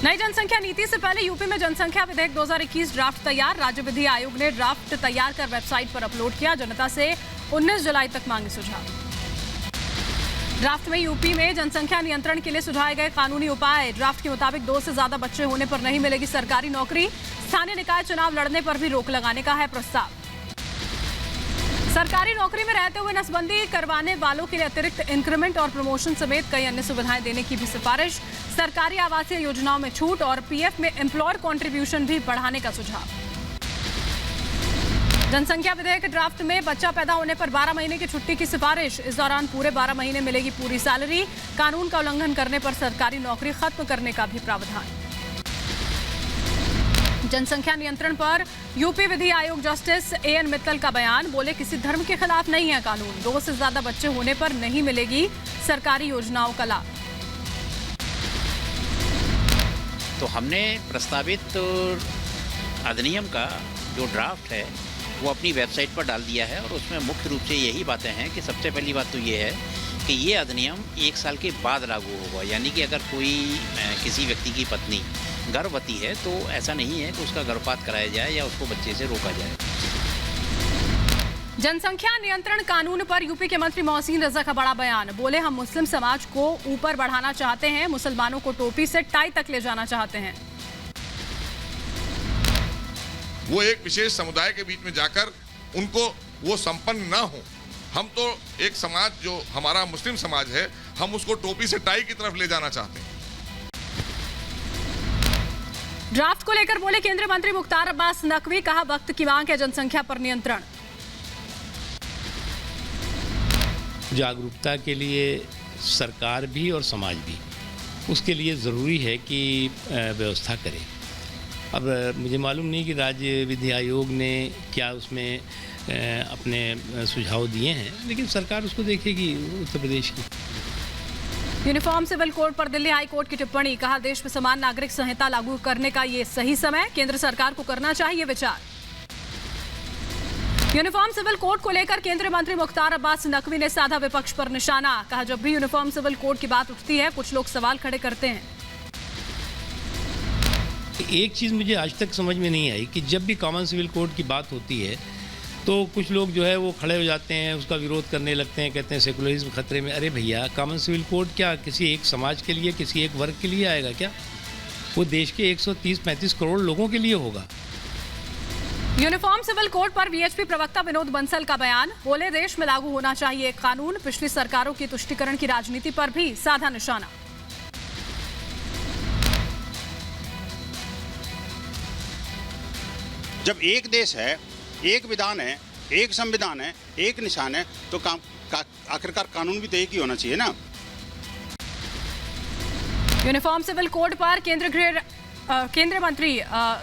नई जनसंख्या नीति से पहले यूपी में जनसंख्या विधेयक 2021 ड्राफ्ट तैयार। राज्य विधि आयोग ने ड्राफ्ट तैयार कर वेबसाइट पर अपलोड किया। जनता से 19 जुलाई तक मांगे सुझाव। ड्राफ्ट में यूपी में जनसंख्या नियंत्रण के लिए सुझाए गए कानूनी उपाय। ड्राफ्ट के मुताबिक 2 से ज्यादा बच्चे होने पर नहीं मिलेगी सरकारी नौकरी। स्थानीय निकाय चुनाव लड़ने पर भी रोक लगाने का है प्रस्ताव। सरकारी नौकरी में रहते हुए नसबंदी करवाने वालों के लिए अतिरिक्त इंक्रीमेंट और प्रमोशन समेत कई अन्य सुविधाएं देने की भी सिफारिश। सरकारी आवासीय योजनाओं में छूट और पीएफ में एम्प्लॉयर कंट्रीब्यूशन भी बढ़ाने का सुझाव। जनसंख्या विधेयक ड्राफ्ट में बच्चा पैदा होने पर 12 महीने की छुट्टी की सिफारिश। इस दौरान पूरे 12 महीने मिलेगी पूरी सैलरी। कानून का उल्लंघन करने पर सरकारी नौकरी खत्म करने का भी प्रावधान। जनसंख्या नियंत्रण पर यूपी विधि आयोग जस्टिस एएन मित्तल का बयान। बोले किसी धर्म के खिलाफ नहीं है कानून। 2 से ज्यादा बच्चे होने पर नहीं मिलेगी सरकारी योजनाओं का लाभ। तो हमने प्रस्तावित अधिनियम का जो ड्राफ्ट है वो अपनी वेबसाइट पर डाल दिया है और उसमें मुख्य रूप से यही बातें हैं कि सबसे पहली बात तो ये है कि ये अधिनियम 1 साल के बाद लागू होगा। यानी कि अगर कोई किसी व्यक्ति की पत्नी गर्भवती है तो ऐसा नहीं है कि उसका गर्भपात कराया जाए या उसको बच्चे से रोका जाए। जनसंख्या नियंत्रण कानून पर यूपी के मंत्री मोहसिन रजा का बड़ा बयान। बोले हम मुस्लिम समाज को ऊपर बढ़ाना चाहते हैं। मुसलमानों को टोपी से टाई तक ले जाना चाहते हैं। वो एक विशेष समुदाय के बीच में जाकर उनको वो संपन्न ना हो। हम तो एक समाज जो हमारा मुस्लिम समाज है हम उसको टोपी से टाई की तरफ ले जाना चाहते हैं। ड्राफ्ट को लेकर बोले केंद्रीय मंत्री मुख्तार अब्बास नकवी। कहा वक्त की मांग है जनसंख्या पर नियंत्रण। जागरूकता के लिए सरकार भी और समाज भी उसके लिए ज़रूरी है कि व्यवस्था करे। अब मुझे मालूम नहीं कि राज्य विधि आयोग ने क्या उसमें अपने सुझाव दिए हैं, लेकिन सरकार उसको देखेगी उत्तर प्रदेश की। यूनिफॉर्म सिविल कोड पर दिल्ली हाई कोर्ट की टिप्पणी। कहा देश में समान नागरिक संहिता लागू करने का ये सही समय। केंद्र सरकार को करना चाहिए विचार। यूनिफॉर्म सिविल कोड को लेकर केंद्रीय मंत्री मुख्तार अब्बास नकवी ने साधा विपक्ष पर निशाना। कहा जब भी यूनिफॉर्म सिविल कोड की बात उठती है कुछ लोग सवाल खड़े करते हैं। एक चीज़ मुझे आज तक समझ में नहीं आई कि जब भी कॉमन सिविल कोड की बात होती है तो कुछ लोग जो है वो खड़े हो जाते हैं, उसका विरोध करने लगते हैं, कहते हैं सेकुलरिज्म खतरे में। अरे भैया, कॉमन सिविल कोड क्या किसी एक समाज के लिए, किसी एक वर्ग के लिए आएगा क्या? वो देश के 130-35 करोड़ लोगों के लिए होगा। यूनिफॉर्म सिविल कोड पर वीएचपी प्रवक्ता विनोद बंसल का बयान। बोले देश में लागू होना चाहिए एक कानून। पिछली सरकारों की तुष्टीकरण की राजनीति पर भी साधा निशाना। जब एक देश है, एक विधान है, एक संविधान है, एक निशान है, तो आखिरकार कानून भी तो एक ही होना चाहिए ना। यूनिफॉर्म सिविल कोड पर केंद्रीय मंत्री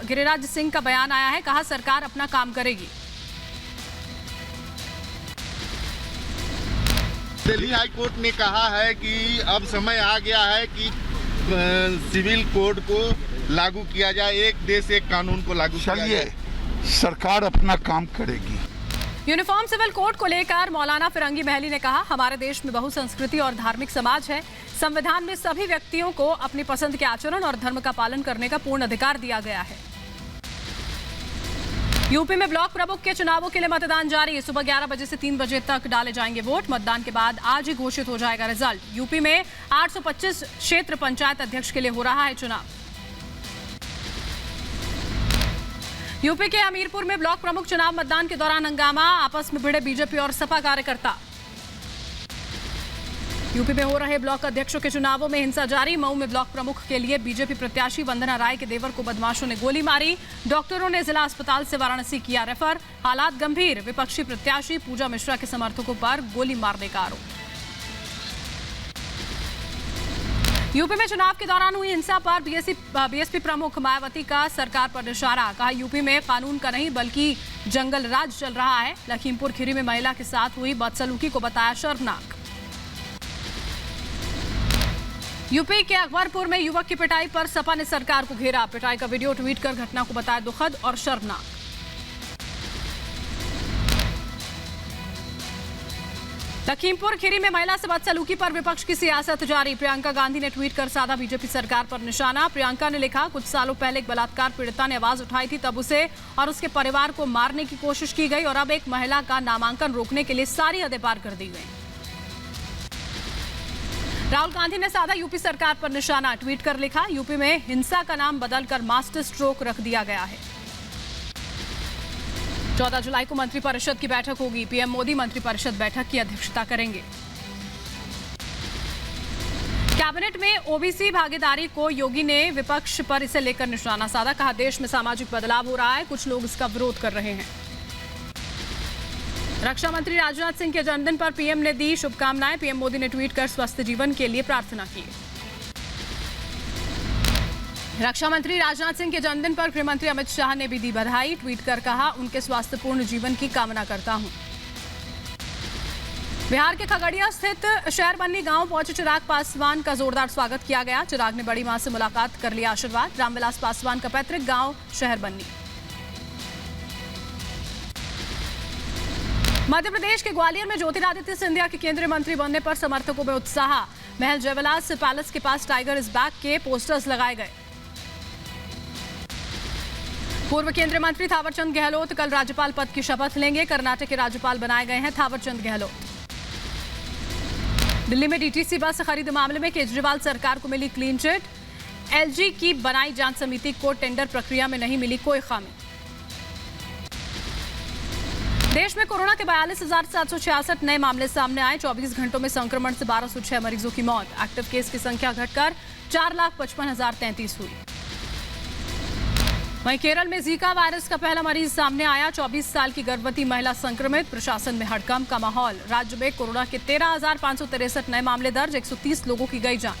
गिरिराज सिंह का बयान आया है। कहा सरकार अपना काम करेगी। दिल्ली हाई कोर्ट ने कहा है कि अब समय आ गया है कि सिविल कोड को लागू किया जाए। एक देश एक कानून को लागू किया जाए। सरकार अपना काम करेगी। यूनिफॉर्म सिविल कोड को लेकर मौलाना फिरंगी महली ने कहा हमारे देश में बहुसंस्कृति और धार्मिक समाज है। संविधान में सभी व्यक्तियों को अपनी पसंद के आचरण और धर्म का पालन करने का पूर्ण अधिकार दिया गया है। यूपी में ब्लॉक प्रमुख के चुनावों के लिए मतदान जारी। सुबह 11 बजे से 3 बजे तक डाले जाएंगे वोट। मतदान के बाद आज ही घोषित हो जाएगा रिजल्ट। यूपी में 825 क्षेत्र पंचायत अध्यक्ष के लिए हो रहा है चुनाव। यूपी के हमीरपुर में ब्लॉक प्रमुख चुनाव मतदान के दौरान हंगामा। आपस में भिड़े बीजेपी और सपा कार्यकर्ता। यूपी में हो रहे ब्लॉक अध्यक्षों के चुनावों में हिंसा जारी। मऊ में ब्लॉक प्रमुख के लिए बीजेपी प्रत्याशी वंदना राय के देवर को बदमाशों ने गोली मारी। डॉक्टरों ने जिला अस्पताल से वाराणसी किया रेफर। हालात गंभीर। विपक्षी प्रत्याशी पूजा मिश्रा के समर्थकों पर गोली मारने का आरोप। यूपी में चुनाव के दौरान हुई हिंसा पर बीएसपी प्रमुख मायावती का सरकार पर निशाना। कहा यूपी में कानून का नहीं बल्कि जंगल राज चल रहा है। लखीमपुर खीरी में महिला के साथ हुई बदसलूकी को बताया शर्मनाक। यूपी के अकबरपुर में युवक की पिटाई पर सपा ने सरकार को घेरा। पिटाई का वीडियो ट्वीट कर घटना को बताया दुखद और शर्मनाक। लखीमपुर खीरी में महिला से बदसलूकी पर विपक्ष की सियासत जारी। प्रियंका गांधी ने ट्वीट कर साधा बीजेपी सरकार पर निशाना। प्रियंका ने लिखा, कुछ सालों पहले एक बलात्कार पीड़िता ने आवाज उठाई थी, तब उसे और उसके परिवार को मारने की कोशिश की गई और अब एक महिला का नामांकन रोकने के लिए सारी हदें पार कर दी गई। राहुल गांधी ने साधा यूपी सरकार पर निशाना। ट्वीट कर लिखा, यूपी में हिंसा का नाम बदलकर मास्टर स्ट्रोक रख दिया गया है। 14 जुलाई को मंत्रिपरिषद की बैठक होगी। पीएम मोदी मंत्रिपरिषद बैठक की अध्यक्षता करेंगे। कैबिनेट में ओबीसी भागीदारी को योगी ने विपक्ष पर इसे लेकर निशाना साधा। कहा, देश में सामाजिक बदलाव हो रहा है, कुछ लोग इसका विरोध कर रहे हैं। रक्षा मंत्री राजनाथ सिंह के जन्मदिन पर पीएम ने दी शुभकामनाएं। पीएम मोदी ने ट्वीट कर स्वस्थ जीवन के लिए प्रार्थना की। रक्षा मंत्री राजनाथ सिंह के जन्मदिन पर गृह मंत्री अमित शाह ने भी दी बधाई। ट्वीट कर कहा, उनके स्वास्थ्यपूर्ण जीवन की कामना करता हूं। बिहार के खगड़िया स्थित शहरबन्नी गांव पहुंचे चिराग पासवान का जोरदार स्वागत किया गया। चिराग ने बड़ी मां से मुलाकात कर लिया आशीर्वाद। रामविलास पासवान का पैतृक गांव शहरबन्नी। मध्य प्रदेश के ग्वालियर में ज्योतिरादित्य सिंधिया के केंद्रीय मंत्री बनने पर समर्थकों में उत्साह। महल जयविलास पैलेस के पास टाइगर इज बैक के पोस्टर्स लगाए गए। पूर्व केंद्रीय मंत्री थावरचंद गहलोत कल राज्यपाल पद की शपथ लेंगे। कर्नाटक के राज्यपाल बनाए गए हैं थावरचंद गहलोत। दिल्ली में डीटीसी बस खरीद मामले में केजरीवाल सरकार को मिली क्लीन चिट। एलजी की बनाई जांच समिति को टेंडर प्रक्रिया में नहीं मिली कोई खामी। देश में कोरोना के 42,766 नए मामले सामने आए। 24 घंटों में संक्रमण से 1206 मरीजों की मौत। एक्टिव केस की संख्या घटकर 4,55,033 हुई। वहीं केरल में जीका वायरस का पहला मरीज सामने आया। 24 साल की गर्भवती महिला संक्रमित। प्रशासन में हड़कंप का माहौल। राज्य में कोरोना के 13,563 नए मामले दर्ज। 130 लोगों की गई जान।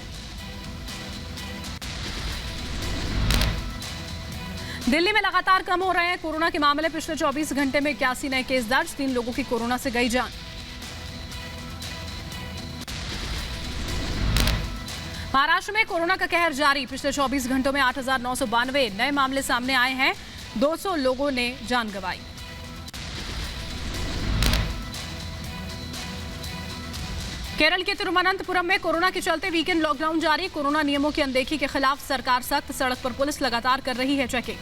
दिल्ली में लगातार कम हो रहे हैं कोरोना के मामले। पिछले 24 घंटे में 81 नए केस दर्ज। 3 लोगों की कोरोना से गई जान। महाराष्ट्र में कोरोना का कहर जारी। पिछले 24 घंटों में 8,992 नए मामले सामने आए हैं। 200 लोगों ने जान गंवाई। केरल के तिरुवनंतपुरम में कोरोना के चलते वीकेंड लॉकडाउन जारी। कोरोना नियमों की अनदेखी के खिलाफ सरकार सख्त। सड़क पर पुलिस लगातार कर रही है चेकिंग।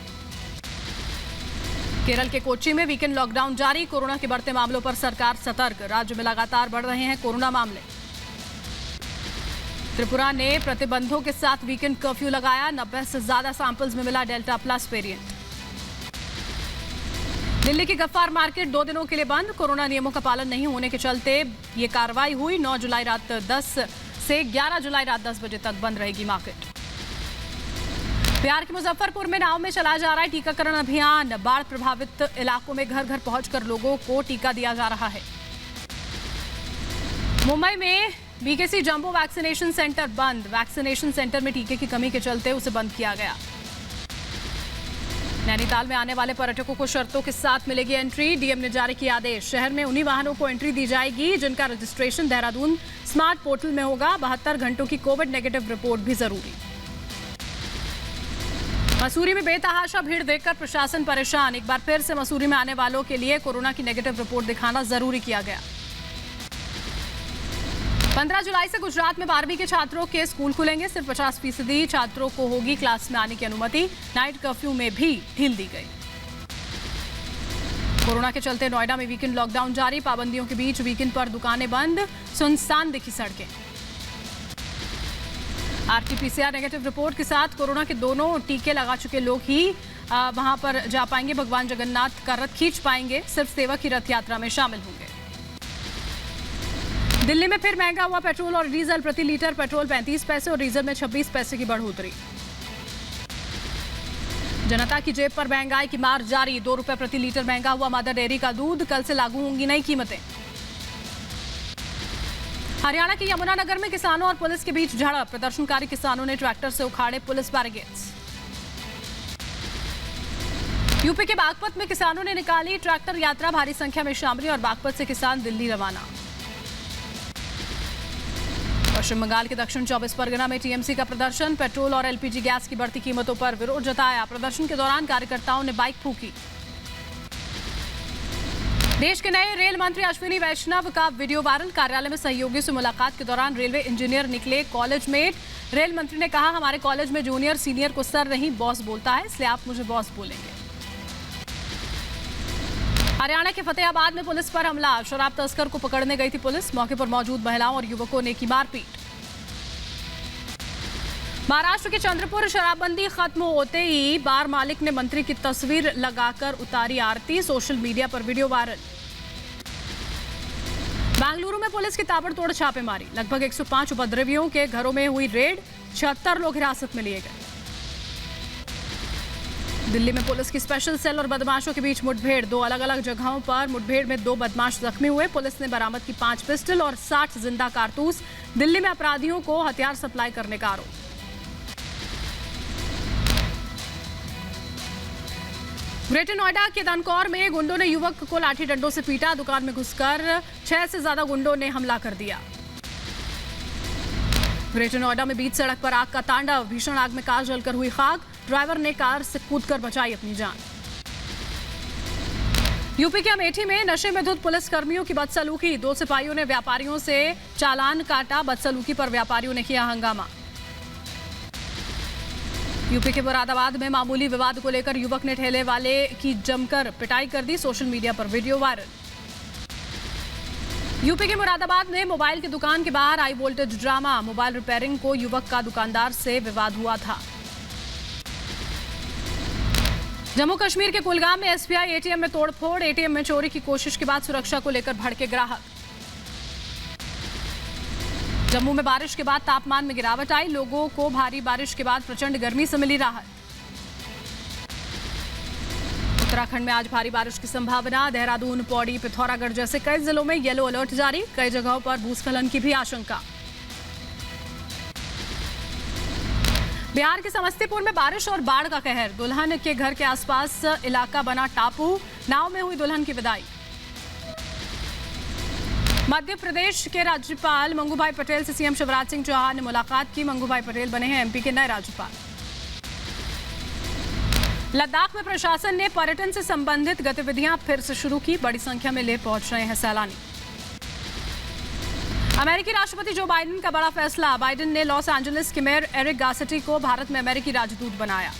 केरल के कोच्चि में वीकेंड लॉकडाउन जारी। कोरोना के बढ़ते मामलों पर सरकार सतर्क। राज्य में लगातार बढ़ रहे हैं कोरोना मामले। त्रिपुरा ने प्रतिबंधों के साथ वीकेंड कर्फ्यू लगाया। 90 से ज्यादा सैंपल्स में मिला डेल्टा प्लस वेरिएंट। दिल्ली की गफ्फार मार्केट 2 दिनों के लिए बंद। कोरोना नियमों का पालन नहीं होने के चलते ये कार्रवाई हुई। 9 जुलाई रात 10 से 11 जुलाई रात 10 बजे तक बंद रहेगी मार्केट। बिहार के मुजफ्फरपुर में नाव में चलाया जा रहा है टीकाकरण अभियान। बाढ़ प्रभावित इलाकों में घर घर पहुंचकर लोगों को टीका दिया जा रहा है। मुंबई में बीकेसी जंबो वैक्सीनेशन सेंटर बंद। वैक्सीनेशन सेंटर में टीके की कमी के चलते उसे बंद किया गया। नैनीताल में आने वाले पर्यटकों को शर्तों के साथ मिलेगी एंट्री। डीएम ने जारी किया आदेश। शहर में उन्हीं वाहनों को एंट्री दी जाएगी जिनका रजिस्ट्रेशन देहरादून स्मार्ट पोर्टल में होगा। 72 घंटों की कोविड नेगेटिव रिपोर्ट भी जरूरी। मसूरी में बेतहाशा भीड़ देखकर प्रशासन परेशान। एक बार फिर से मसूरी में आने वालों के लिए कोरोना की नेगेटिव रिपोर्ट दिखाना जरूरी किया गया। 15 जुलाई से गुजरात में 12वीं के छात्रों के स्कूल खुलेंगे। सिर्फ 50% छात्रों को होगी क्लास में आने की अनुमति। नाइट कर्फ्यू में भी ढील दी गई। कोरोना के चलते नोएडा में वीकेंड लॉकडाउन जारी। पाबंदियों के बीच वीकेंड पर दुकानें बंद। सुनसान दिखी सड़कें। आरटीपीसीआर नेगेटिव रिपोर्ट के साथ कोरोना के दोनों टीके लगा चुके लोग ही वहां पर जा पाएंगे। भगवान जगन्नाथ का रथ खींच पाएंगे। सिर्फ सेवक ही रथ यात्रा में शामिल होंगे। दिल्ली में फिर महंगा हुआ पेट्रोल और डीजल। प्रति लीटर पेट्रोल 35 पैसे और डीजल में 26 पैसे की बढ़ोतरी। जनता की जेब पर महंगाई की मार जारी। 2 रुपए प्रति लीटर महंगा हुआ मदर डेयरी का दूध। कल से लागू होंगी नई कीमतें। हरियाणा के यमुनानगर में किसानों और पुलिस के बीच झड़प। प्रदर्शनकारी किसानों ने ट्रैक्टर से उखाड़े पुलिस बैरिकेड्स। यूपी के बागपत में किसानों ने निकाली ट्रैक्टर यात्रा। भारी संख्या में शामिल और बागपत से किसान दिल्ली रवाना। पश्चिम बंगाल के दक्षिण 24 परगना में टीएमसी का प्रदर्शन। पेट्रोल और एलपीजी गैस की बढ़ती कीमतों पर विरोध जताया। प्रदर्शन के दौरान कार्यकर्ताओं ने बाइक फूंकी। देश के नए रेल मंत्री अश्विनी वैष्णव का वीडियो वायरल। कार्यालय में सहयोगी से मुलाकात के दौरान रेलवे इंजीनियर निकले कॉलेज मेट। रेल मंत्री ने कहा, हमारे कॉलेज में जूनियर सीनियर को सर नहीं बॉस बोलता है, इसलिए आप मुझे बॉस बोलेंगे। हरियाणा के फतेहाबाद में पुलिस पर हमला। शराब तस्कर को पकड़ने गई थी पुलिस। मौके पर मौजूद महिलाओं और युवकों ने की मारपीट। महाराष्ट्र के चंद्रपुर शराबबंदी खत्म होते ही बार मालिक ने मंत्री की तस्वीर लगाकर उतारी आरती। सोशल मीडिया पर वीडियो वायरल। बेंगलुरु में पुलिस की ताबड़तोड़ छापेमारी। लगभग 105 उपद्रवियों के घरों में हुई रेड। 76 लोग हिरासत में लिए गए। दिल्ली में पुलिस की स्पेशल सेल और बदमाशों के बीच मुठभेड़। 2 अलग अलग जगहों पर मुठभेड़ में 2 बदमाश जख्मी हुए। पुलिस ने बरामद की 5 पिस्टल और 60 जिंदा कारतूस। दिल्ली में अपराधियों को हथियार सप्लाई करने का आरोप। ग्रेटर नोएडा के दनकौर में गुंडों ने युवक को लाठी डंडों से पीटा। दुकान में घुसकर 6 से ज्यादा गुंडों ने हमला कर दिया। ग्रेटर नोएडा में बीच सड़क पर आग का तांडव। भीषण आग में कार जलकर हुई खाक। ड्राइवर ने कार से कूदकर बचाई अपनी जान। यूपी के अमेठी में नशे में धुत पुलिस कर्मियों की बदसलूकी। 2 सिपाहियों ने व्यापारियों से चालान काटा। बदसलूकी पर व्यापारियों ने किया हंगामा। यूपी के मुरादाबाद में मामूली विवाद को लेकर युवक ने ठेले वाले की जमकर पिटाई कर दी। सोशल मीडिया पर वीडियो वायरल। यूपी के मुरादाबाद में मोबाइल की दुकान के बाहर high voltage drama. Mobile repairing को युवक का दुकानदार से विवाद हुआ था। जम्मू कश्मीर के कुलगाम में एसबीआई एटीएम में तोड़फोड़। एटीएम में चोरी की कोशिश के बाद सुरक्षा को लेकर भड़के ग्राहक। जम्मू में बारिश के बाद तापमान में गिरावट आई। लोगों को भारी बारिश के बाद प्रचंड गर्मी से मिली राहत। उत्तराखंड में आज भारी बारिश की संभावना। देहरादून, पौड़ी, पिथौरागढ़ जैसे कई जिलों में येलो अलर्ट जारी। कई जगहों पर भूस्खलन की भी आशंका। बिहार के समस्तीपुर में बारिश और बाढ़ का कहर। दुल्हन के घर के आसपास इलाका बना टापू। नाव में हुई दुल्हन की विदाई। मध्य प्रदेश के राज्यपाल मंगूभाई पटेल से सीएम शिवराज सिंह चौहान ने मुलाकात की। मंगूभाई पटेल बने हैं एमपी के नए राज्यपाल। लद्दाख में प्रशासन ने पर्यटन से संबंधित गतिविधियां फिर से शुरू की। बड़ी संख्या में लेह पहुंच रहे हैं सैलानी। अमेरिकी राष्ट्रपति जो बाइडेन का बड़ा फैसला। बाइडेन ने लॉस एंजलिस के मेयर एरिक गार्सेटी को भारत में अमेरिकी राजदूत बनाया।